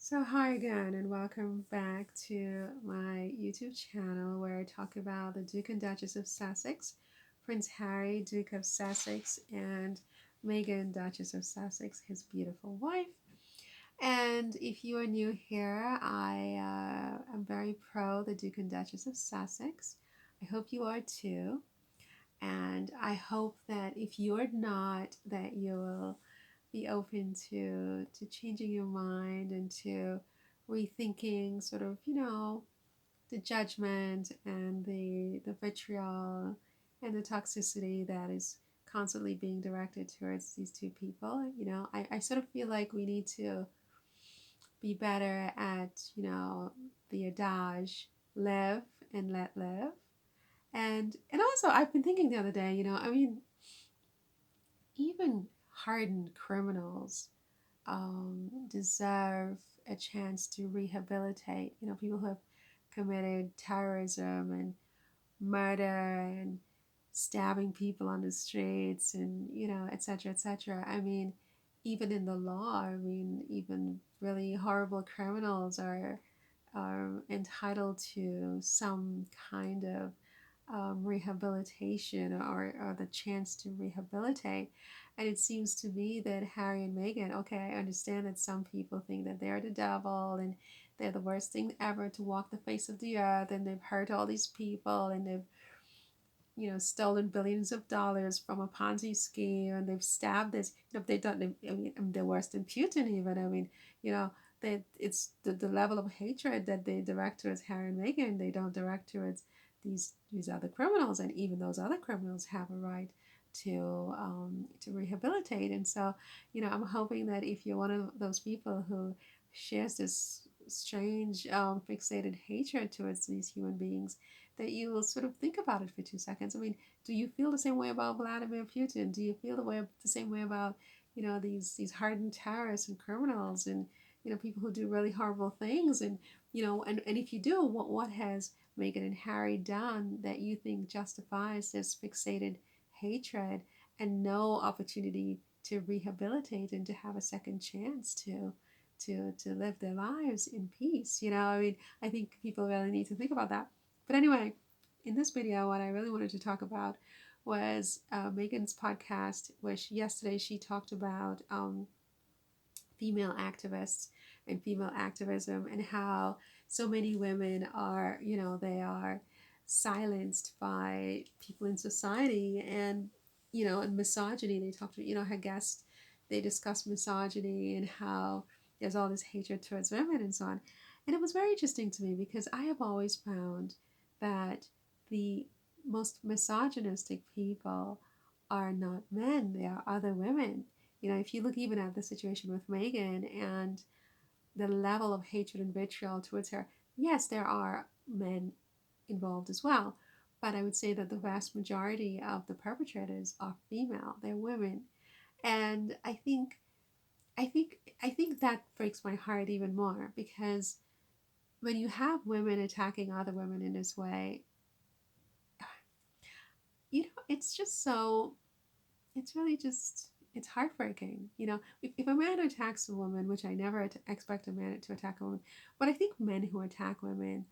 So, hi again, and welcome back to my YouTube channel where I talk about the Duke and Duchess of Sussex, Prince Harry, Duke of Sussex, and Meghan, Duchess of Sussex, his beautiful wife. And if you are new here, I am very pro the Duke and Duchess of Sussex. I hope you are too. And I hope that if you're not, that you will be open to changing your mind and to rethinking sort of the judgment and the vitriol and the toxicity that is constantly being directed towards these two people. I sort of feel like we need to be better at the adage, live and let live. And also, I've been thinking the other day, even hardened criminals deserve a chance to rehabilitate. People who have committed terrorism and murder and stabbing people on the streets and, et cetera, et cetera. I mean, even in the law, even really horrible criminals are entitled to some kind of rehabilitation or the chance to rehabilitate. And it seems to me that Harry and Meghan, okay, I understand that some people think that they're the devil and they're the worst thing ever to walk the face of the earth, and they've hurt all these people, and they've stolen billions of dollars from a Ponzi scheme, and they've stabbed this. They've done. They're worse than Putin even. You know, it's the level of hatred that they direct towards Harry and Meghan. They don't direct towards these other criminals, and even those other criminals have a right to rehabilitate. And so, I'm hoping that if you're one of those people who shares this strange fixated hatred towards these human beings, that you will sort of think about it for 2 seconds. I mean, do you feel the same way about Vladimir Putin? Do you feel the same way about these hardened terrorists and criminals and people who do really horrible things? And and if you do, what has Meghan and Harry done that you think justifies this fixated hatred and no opportunity to rehabilitate and to have a second chance to live their lives in peace? I think people really need to think about that. But anyway, in this video, what I really wanted to talk about was Megan's podcast, which yesterday she talked about female activists and female activism, and how so many women are, they are silenced by people in society, and misogyny. They talked to, her guest, they discussed misogyny and how there's all this hatred towards women and so on. And it was very interesting to me because I have always found that the most misogynistic people are not men, they are other women. If you look even at the situation with Meghan and the level of hatred and vitriol towards her, yes, there are men involved as well. But I would say that the vast majority of the perpetrators are female, they're women. And I think that breaks my heart even more, because when you have women attacking other women in this way, it's just so it's really just it's heartbreaking. If a man attacks a woman, which I never expect a man to attack a woman, but I think men who attack women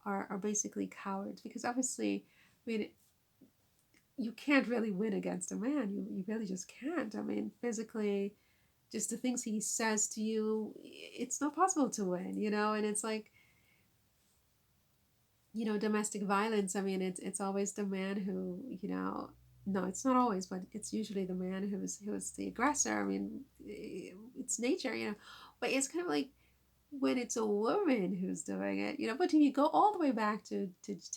are basically cowards, because obviously, I mean, you can't really win against a man. You really just can't. I mean, physically, just the things he says to you, it's not possible to win. And it's like, domestic violence. I mean, it's always the man who, no, it's not always, but it's usually the man who's the aggressor. I mean, it's nature. But it's kind of like when it's a woman who's doing it. But if you go all the way back to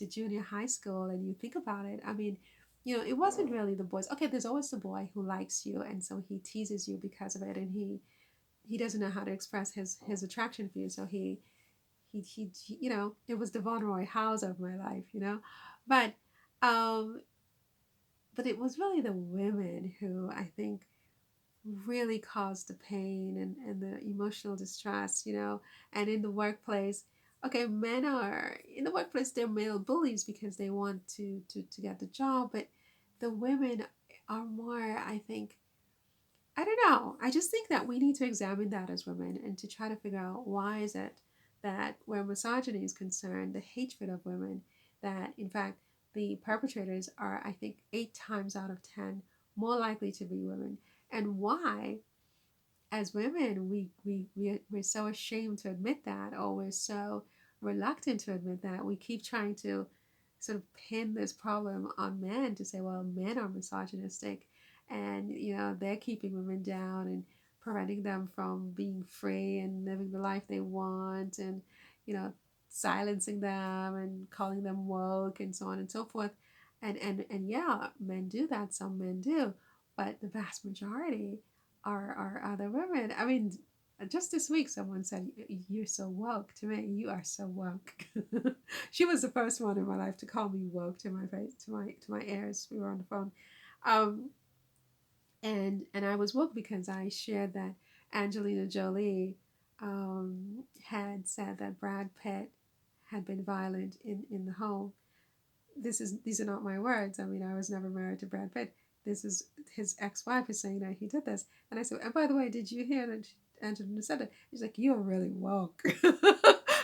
junior high school and you think about it, I mean, it wasn't really the boys. Okay, there's always the boy who likes you, and so he teases you because of it, and he doesn't know how to express his attraction for you, so he it was the Von Roy House of my life. But um but it was really the women who I think really caused the pain and the emotional distress. And in the workplace, okay, men are in the workplace, they're male bullies because they want to get the job, but the women are more, I think, I don't know. I just think that we need to examine that as women and to try to figure out why is it that where misogyny is concerned, the hatred of women, that in fact the perpetrators are, I think, 8 times out of 10 more likely to be women. And why, as women, we're so ashamed to admit that, or we're so reluctant to admit that. We keep trying to sort of pin this problem on men to say, well, men are misogynistic and, they're keeping women down and preventing them from being free and living the life they want and, you know, silencing them and calling them woke and so on and so forth. And yeah, men do that. Some men do. But the vast majority are other women. I mean, just this week, someone said, "You're so woke." To me, you are so woke. She was the first one in my life to call me woke to my face, to my ears. We were on the phone, um, and I was woke because I shared that Angelina Jolie had said that Brad Pitt had been violent in the home. These are not my words. I mean, I was never married to Brad Pitt. This is his ex-wife is saying that he did this. And I said, and by the way, did you hear that Angelina said it? He's like, you're really woke.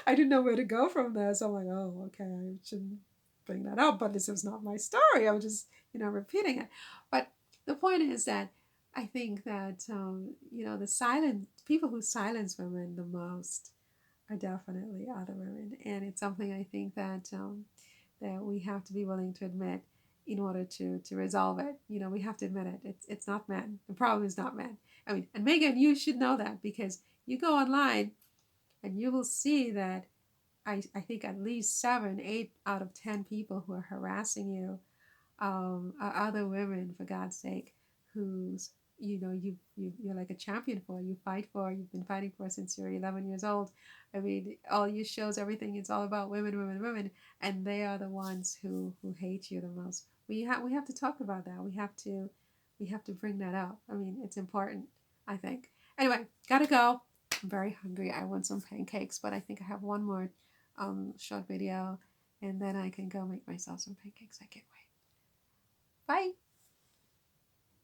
I didn't know where to go from there. So I'm like, oh, okay, I shouldn't bring that up. But this was not my story. I was just, repeating it. But the point is that I think that, the silent people who silence women the most are definitely other women. And it's something I think that we have to be willing to admit in order to resolve it. We have to admit it. It's not men. The problem is not men. I mean, and Megan, you should know that because you go online and you will see that I think at least 7, 8 out of 10 people who are harassing you other women, for God's sake, who's you're like a champion for, you fight for, you've been fighting for since you're 11 years old. I mean, all your shows, everything, it's all about women, women, women, and they are the ones who hate you the most. We have to talk about that. We have to bring that up. I mean, it's important, I think. Anyway, gotta go. I'm very hungry. I want some pancakes, but I think I have one more short video, and then I can go make myself some pancakes. I can't wait. Bye.